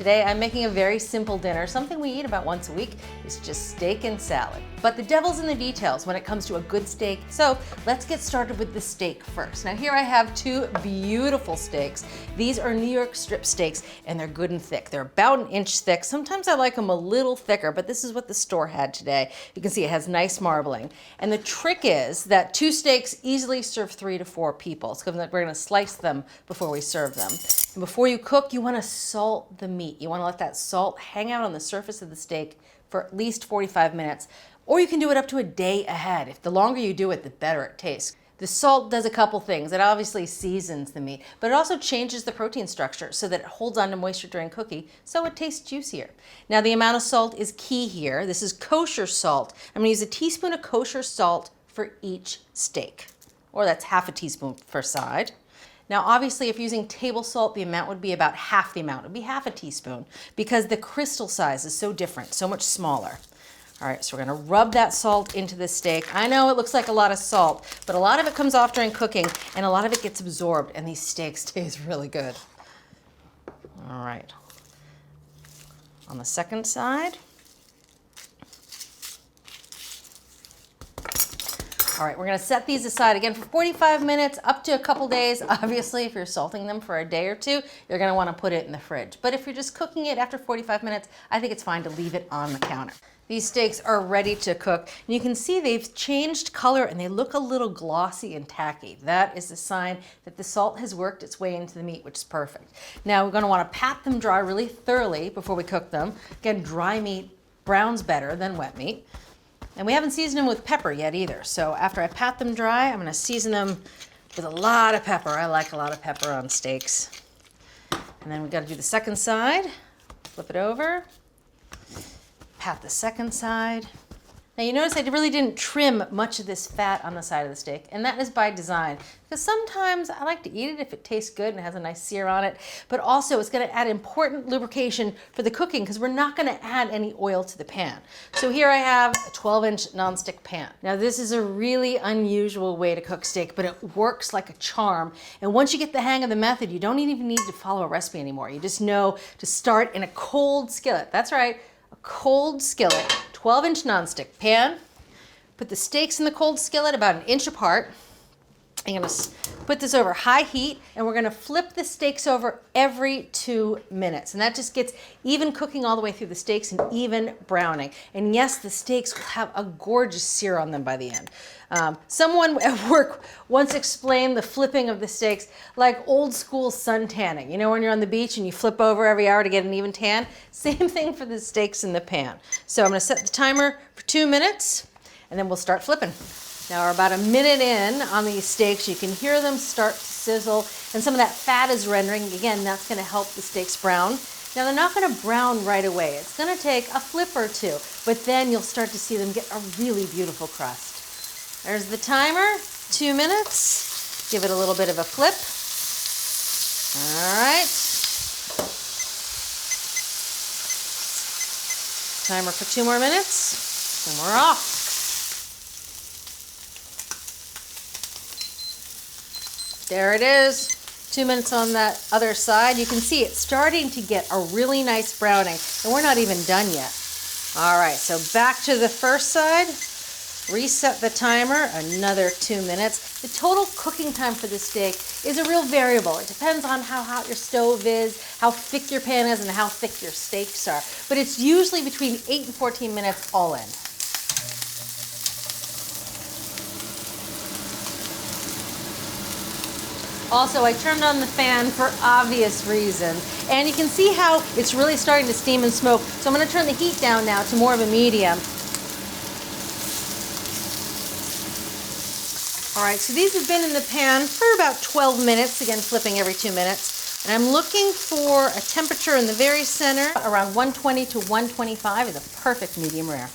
Today I'm making a very simple dinner, something we eat about once a week. It's just steak and salad. But the devil's in the details when it comes to a good steak. So let's get started with the steak first. Now here I have two beautiful steaks. These are New York strip steaks and they're good and thick. They're about 1 inch thick. Sometimes I like them a little thicker, but this is what the store had today. You can see it has nice marbling. And the trick is that two steaks easily serve 3 to 4 people. So we're gonna slice them before we serve them. And before you cook, you wanna salt the meat. You wanna let that salt hang out on the surface of the steak for at least 45 minutes, or you can do it up to a day ahead. If the longer you do it, the better it tastes. The salt does a couple things. It obviously seasons the meat, but it also changes the protein structure so that it holds on to moisture during cooking, so it tastes juicier. Now the amount of salt is key here. This is kosher salt. I'm gonna use a teaspoon of kosher salt for each steak, or that's half a teaspoon per side. Now, obviously, if you're using table salt, the amount would be about half the amount. It would be half a teaspoon because the crystal size is so different, so much smaller. All right, so we're gonna rub that salt into the steak. I know it looks like a lot of salt, but a lot of it comes off during cooking and a lot of it gets absorbed, and these steaks taste really good. All right. On the second side. All right, we're gonna set these aside again for 45 minutes, up to a couple days. Obviously, if you're salting them for a day or two, you're gonna wanna put it in the fridge. But if you're just cooking it after 45 minutes, I think it's fine to leave it on the counter. These steaks are ready to cook. And you can see they've changed color and they look a little glossy and tacky. That is a sign that the salt has worked its way into the meat, which is perfect. Now we're gonna wanna pat them dry really thoroughly before we cook them. Again, dry meat browns better than wet meat. And we haven't seasoned them with pepper yet either. So after I pat them dry, I'm gonna season them with a lot of pepper. I like a lot of pepper on steaks. And then we gotta do the second side. Flip it over. Pat the second side. Now you notice I really didn't trim much of this fat on the side of the steak, and that is by design. Because sometimes I like to eat it if it tastes good and it has a nice sear on it, but also it's gonna add important lubrication for the cooking because we're not gonna add any oil to the pan. So here I have a 12-inch nonstick pan. Now this is a really unusual way to cook steak, but it works like a charm. And once you get the hang of the method, you don't even need to follow a recipe anymore. You just know to start in a cold skillet. That's right, a cold skillet. 12-inch nonstick pan. Put the steaks in the cold skillet about 1 inch apart. I'm gonna put this over high heat and we're gonna flip the steaks over every 2 minutes. And that just gets even cooking all the way through the steaks and even browning. And yes, the steaks will have a gorgeous sear on them by the end. Someone at work once explained the flipping of the steaks like old school sun tanning. You know when you're on the beach and you flip over every hour to get an even tan? Same thing for the steaks in the pan. So I'm gonna set the timer for 2 minutes and then we'll start flipping. Now we're about 1 minute in on these steaks. You can hear them start to sizzle and some of that fat is rendering. Again, that's gonna help the steaks brown. Now they're not gonna brown right away. It's gonna take a flip or two, but then you'll start to see them get a really beautiful crust. There's the timer, 2 minutes. Give it a little bit of a flip. All right. Timer for 2 more minutes, and we're off. There it is. 2 minutes on that other side. You can see it's starting to get a really nice browning, and we're not even done yet. All right, so back to the first side. Reset the timer, another 2 minutes. The total cooking time for this steak is a real variable. It depends on how hot your stove is, how thick your pan is, and how thick your steaks are. But it's usually between 8 and 14 minutes all in. Also, I turned on the fan for obvious reasons. And you can see how it's really starting to steam and smoke. So I'm gonna turn the heat down now to more of a medium. All right, so these have been in the pan for about 12 minutes, again, flipping every 2 minutes. And I'm looking for a temperature in the very center, around 120 to 125 is a perfect medium rare.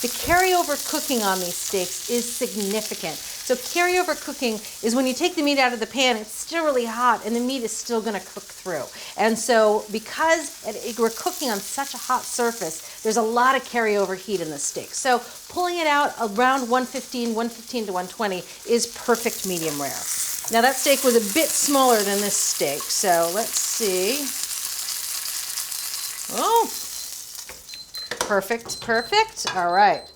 The carryover cooking on these steaks is significant. So carryover cooking is when you take the meat out of the pan, it's still really hot and the meat is still gonna cook through. And so because we're cooking on such a hot surface, there's a lot of carryover heat in the steak. So pulling it out around 115 to 120 is perfect medium rare. Now that steak was a bit smaller than this steak, so let's see. Perfect, perfect. All right.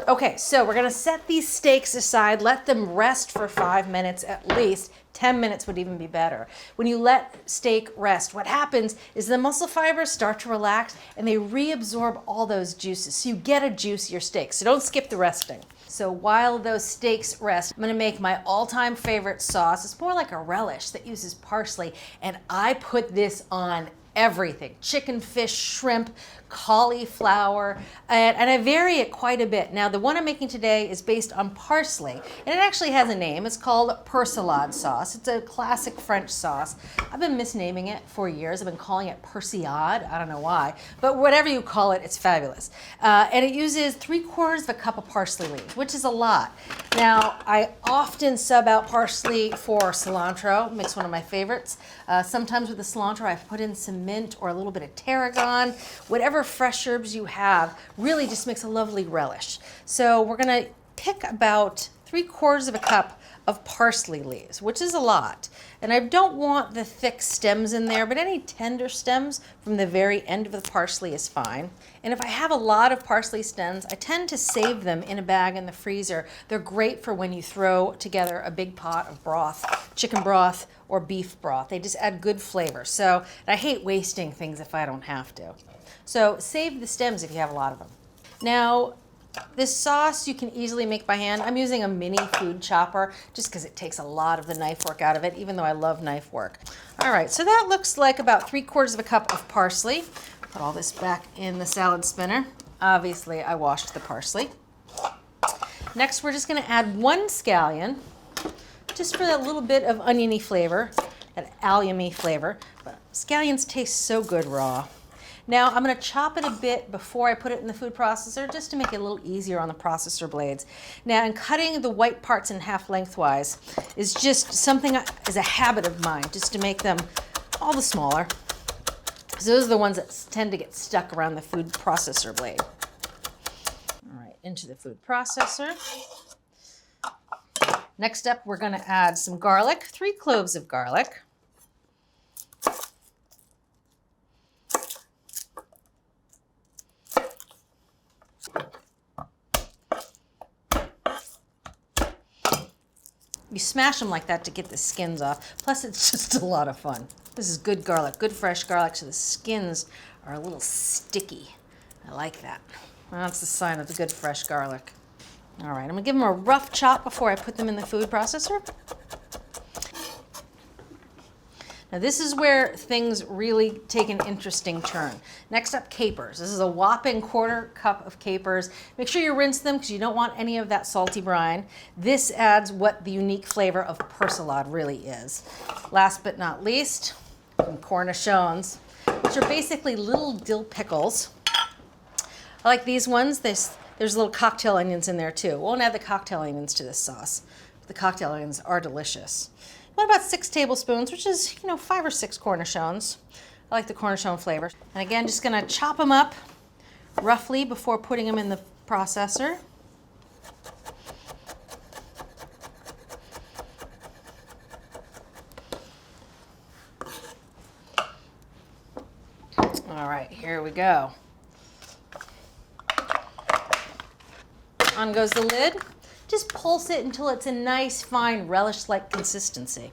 Okay, so we're gonna set these steaks aside, let them rest for 5 minutes at least. 10 minutes would even be better. When you let steak rest, what happens is the muscle fibers start to relax and they reabsorb all those juices. So you get a juicier steak. So don't skip the resting. So while those steaks rest, I'm gonna make my all-time favorite sauce. It's more like a relish that uses parsley, and I put this on everything: chicken, fish, shrimp, cauliflower, and I vary it quite a bit. Now, the one I'm making today is based on parsley, and it actually has a name. It's called Persillade sauce. It's a classic French sauce. I've been misnaming it for years. I've been calling it Persillade. I don't know why, but whatever you call it, it's fabulous. And it uses 3/4 of a cup of parsley leaves, which is a lot. Now, I often sub out parsley for cilantro. Makes one of my favorites. Sometimes with the cilantro, I put in some mint or a little bit of tarragon. Whatever fresh herbs you have really just makes a lovely relish. So we're gonna pick about 3/4 of a cup of parsley leaves, which is a lot. And I don't want the thick stems in there, but any tender stems from the very end of the parsley is fine. And if I have a lot of parsley stems, I tend to save them in a bag in the freezer. They're great for when you throw together a big pot of broth, chicken broth or beef broth. They just add good flavor. So I hate wasting things if I don't have to. So save the stems if you have a lot of them. Now, this sauce you can easily make by hand. I'm using a mini food chopper just because it takes a lot of the knife work out of it, even though I love knife work. All right, so that looks like about 3/4 of a cup of parsley. Put all this back in the salad spinner. Obviously, I washed the parsley. Next, we're just gonna add 1 scallion, just for that little bit of oniony flavor, that allium-y flavor. But scallions taste so good raw. Now I'm gonna chop it a bit before I put it in the food processor, just to make it a little easier on the processor blades. Now, in cutting the white parts in half lengthwise is just something, is a habit of mine, just to make them all the smaller. So those are the ones that tend to get stuck around the food processor blade. All right, into the food processor. Next up, we're gonna add some garlic, 3 cloves of garlic. You smash them like that to get the skins off. Plus, it's just a lot of fun. This is good garlic, good fresh garlic, so the skins are a little sticky. I like that. That's the sign of the good fresh garlic. All right, I'm gonna give them a rough chop before I put them in the food processor. Now this is where things really take an interesting turn. Next up, capers. This is a whopping 1/4 cup of capers. Make sure you rinse them because you don't want any of that salty brine. This adds what the unique flavor of persillade really is. Last but not least, some cornichons, which are basically little dill pickles. I like these ones. There's little cocktail onions in there too. Won't add the cocktail onions to this sauce. The cocktail onions are delicious. About 6 tablespoons, which is, 5 or 6 cornichons. I like the cornichon flavor. And again, just gonna chop them up roughly before putting them in the processor. All right, here we go. On goes the lid. Just pulse it until it's a nice, fine, relish-like consistency.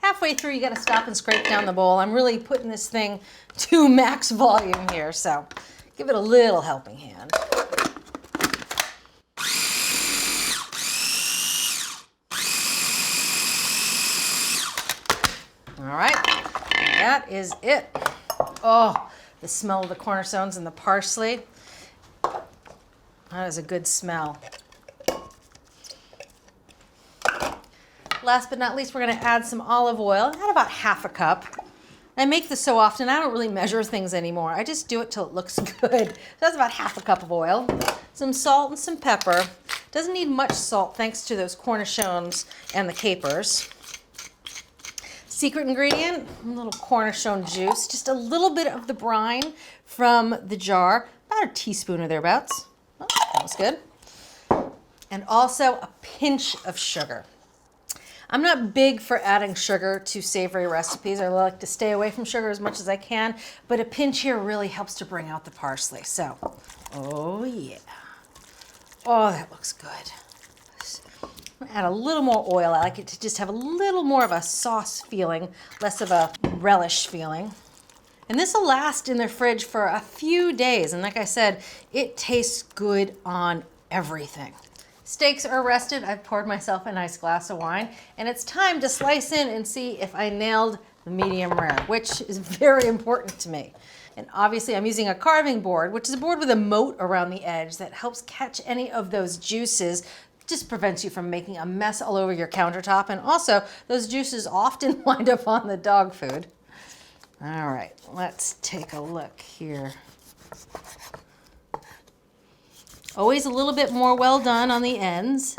Halfway through, you gotta stop and scrape down the bowl. I'm really putting this thing to max volume here, so give it a little helping hand. All right, that is it. Oh, the smell of the cornichons and the parsley. That is a good smell. Last but not least, we're gonna add some olive oil. Add about 1/2 cup. I make this so often, I don't really measure things anymore. I just do it till it looks good. So that's about 1/2 cup of oil. Some salt and some pepper. Doesn't need much salt thanks to those cornichons and the capers. Secret ingredient, a little cornichon juice, just a little bit of the brine from the jar, about a teaspoon or thereabouts. Oh, that was good. And also a pinch of sugar. I'm not big for adding sugar to savory recipes. I like to stay away from sugar as much as I can, but a pinch here really helps to bring out the parsley. So, oh yeah. Oh, that looks good. I'm gonna add a little more oil. I like it to just have a little more of a sauce feeling, less of a relish feeling. And this will last in the fridge for a few days. And like I said, it tastes good on everything. Steaks are rested. I've poured myself a nice glass of wine, and it's time to slice in and see if I nailed the medium rare, which is very important to me. And obviously I'm using a carving board, which is a board with a moat around the edge that helps catch any of those juices. Just prevents you from making a mess all over your countertop. And also those juices often wind up on the dog food. All right, let's take a look here. Always a little bit more well done on the ends.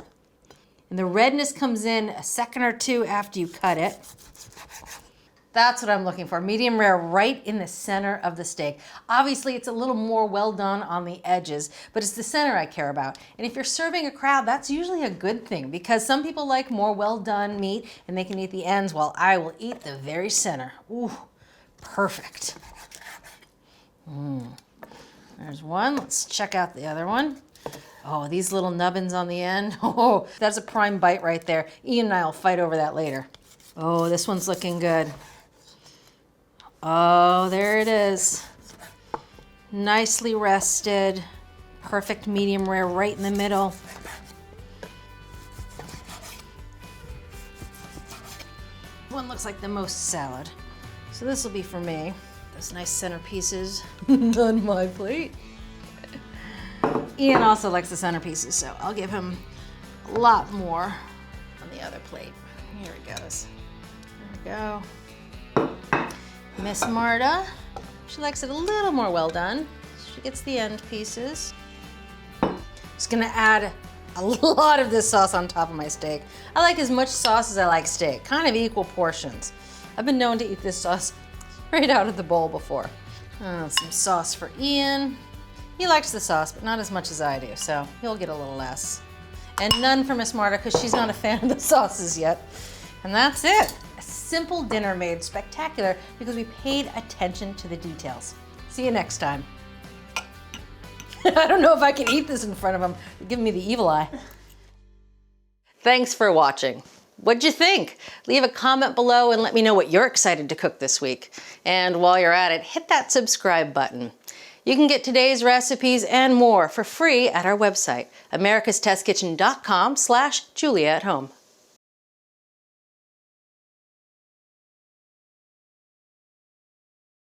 And the redness comes in a second or two after you cut it. That's what I'm looking for, medium rare right in the center of the steak. Obviously, it's a little more well done on the edges, but it's the center I care about. And if you're serving a crowd, that's usually a good thing because some people like more well done meat and they can eat the ends while I will eat the very center. Ooh, perfect. There's one. Let's check out the other one. Oh, these little nubbins on the end. Oh, that's a prime bite right there. Ian and I will fight over that later. Oh, this one's looking good. Oh, there it is. Nicely rested. Perfect medium rare right in the middle. One looks like the most salad. So this will be for me. Those nice center pieces on my plate. Ian also likes the centerpieces, so I'll give him a lot more on the other plate. Here it goes. There we go. Miss Marta, she likes it a little more well done. She gets the end pieces. Just gonna add a lot of this sauce on top of my steak. I like as much sauce as I like steak, kind of equal portions. I've been known to eat this sauce right out of the bowl before. Some sauce for Ian. He likes the sauce, but not as much as I do, so he'll get a little less. And none for Miss Marta, because she's not a fan of the sauces yet. And that's it. A simple dinner made spectacular because we paid attention to the details. See you next time. I don't know if I can eat this in front of him. They're giving me the evil eye. Thanks for watching. What'd you think? Leave a comment below and let me know what you're excited to cook this week. And while you're at it, hit that subscribe button. You can get today's recipes and more for free at our website, americastestkitchen.com/JuliaAtHome.